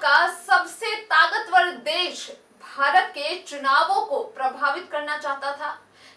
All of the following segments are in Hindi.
का सबसे ताकतवर देश भारत के चुनावों को प्रभावित करना चाहता था।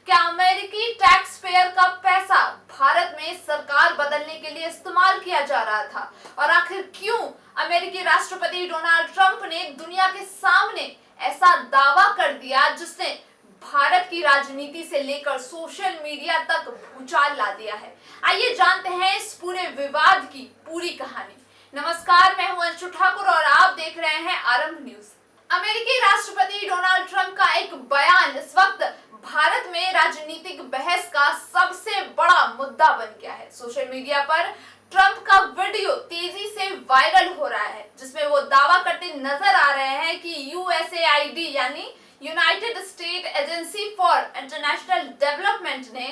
क्या अमेरिकी टैक्स पेयर का पैसा भारत में सरकार बदलने के लिए इस्तेमाल किया जा रहा था? और आखिर क्यों अमेरिकी राष्ट्रपति डोनाल्ड ट्रंप ने दुनिया के सामने ऐसा दावा कर दिया जिसने भारत की राजनीति से लेकर सोशल मीडिया तक भूचाल ला दिया है? आइए जानते हैं इस पूरे विवाद की पूरी कहानी। नमस्कार, मैं हूं अंशु ठाकुर और आप देख रहे हैं आरंभ न्यूज। अमेरिकी राष्ट्रपति डोनाल्ड ट्रंप का एक बयान इस वक्त भारत में राजनीतिक बहस का सबसे बड़ा मुद्दा बन गया है। सोशल मीडिया पर ट्रंप का वीडियो तेजी से वायरल हो रहा है, जिसमें वो दावा करते नजर आ रहे हैं कि यूएसएआईडी यानी United state agency for international development ने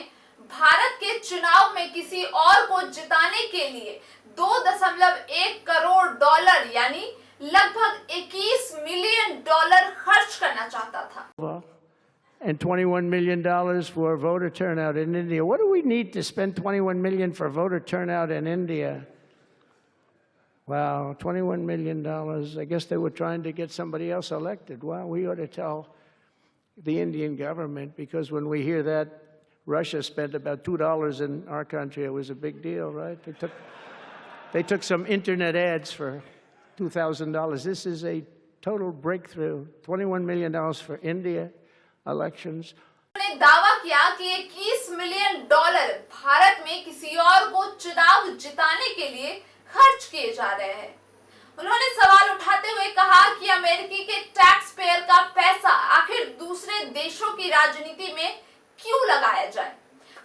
भारत के चुनाव में किसी और को जिताने के लिए 2.1 करोड़ डॉलर यानी लगभग 21 मिलियन डॉलर खर्च करना चाहता था। And $21 million for voter turnout in India. What do we need to spend $21 million for voter turnout in India? Wow, $21 million. I guess they were trying to get somebody else elected. Wow, we ought to tell the Indian government, because when we hear that Russia spent about $2 in our country, it was a big deal, right? They took some internet ads for $2,000. This is a total breakthrough. $21 million for India elections. उन्होंने दावा किया कि 21 मिलियन डॉलर भारत में किसी और को चुनाव जिताने के लिए खर्च किए जा रहे हैं। उन्होंने सवाल उठाते हुए कहा कि अमेरिकी के टैक्स पेयर का पैसा आखिर दूसरे देशों की राजनीति में क्यों लगाया जाए।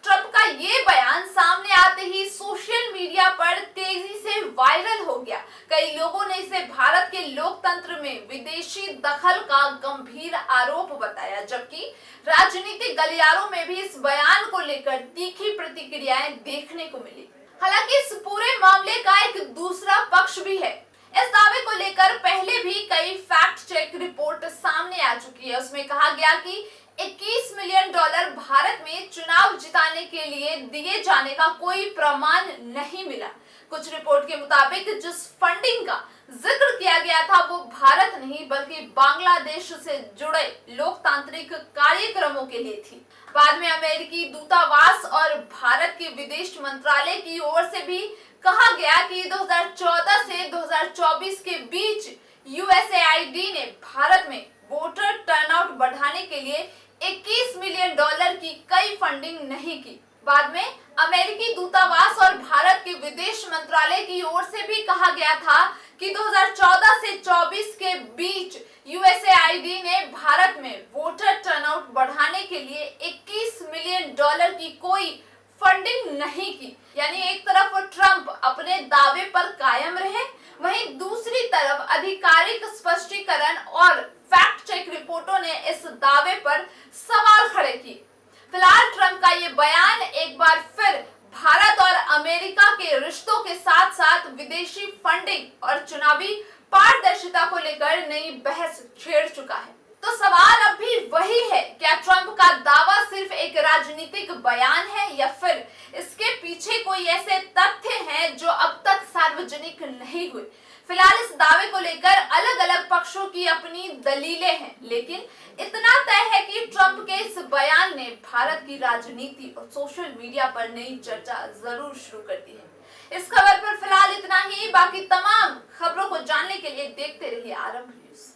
ट्रंप का ये बयान सामने आते ही सोशल मीडिया पर तेजी से वायरल हो गया। कई लोगों ने इसे भारत के लोकतंत्र में विदेशी दखल का गंभीर आरोप बताया, जबकि राजनीतिक गलियारों में भी इस बयान को लेकर तीखी प्रतिक्रियाएं देखने को मिली। हालांकि इस पूरे मामले का एक दूसरा पक्ष भी है। इस दावे को लेकर पहले भी कई फैक्ट चेक रिपोर्ट सामने आ चुकी है। उसमें कहा गया कि 21 मिलियन डॉलर भारत में चुनाव जिताने के लिए दिए जाने का कोई प्रमाण नहीं मिला। कुछ रिपोर्ट के मुताबिक जिस फंडिंग का जिक्र किया गया था वो भारत नहीं बल्कि बांग्लादेश से जुड़े लोकतांत्रिक कार्यक्रमों के लिए थी। बाद में अमेरिकी दूतावास और भारत के विदेश मंत्रालय की ओर से भी कहा गया कि 2014 से 2024 के बीच यूएसएआईडी ने भारत में वोटर टर्नआउट बढ़ाने के लिए 21 मिलियन डॉलर की कई फंडिंग नहीं की। बाद में अमेरिकी दूतावास और भारत के विदेश मंत्रालय की ओर से भी कहा गया था कि 2014 से 24 के बीच यूएसएआईडी ने भारत में वोटर टर्नआउट बढ़ाने के लिए 21 मिलियन डॉलर की कोई फंडिंग नहीं की। यानी एक तरफ ट्रंप अपने दावे पर कायम रहे, वहीं दूसरी तरफ आधिकारिक स्पष्टीकरण और फैक्ट चेक रिपोर्टों ने इस दावे पर सवाल खड़े किए। फिलहाल ट्रंप का ये बयान एक बार फिर भारत और अमेरिका के रिश्तों के साथ साथ विदेशी फंडिंग और चुनावी पारदर्शिता को लेकर नई बहस छेड़ चुका है। तो सवाल अब भी वही है, क्या ट्रंप का दावा सिर्फ एक राजनीतिक बयान है या फिर इसके पीछे कोई ऐसे तथ्य हैं जो अब तक सार्वजनिक नहीं हुए? फिलहाल इस दावे को लेकर अलग अलग पक्षों की अपनी दलीलें हैं, लेकिन इतना तय है कि ट्रंप के इस बयान ने भारत की राजनीति और सोशल मीडिया पर नई चर्चा जरूर शुरू कर दी है। इस खबर पर फिलहाल इतना ही। बाकी तमाम खबरों को जानने के लिए देखते रहिए आरंभ न्यूज।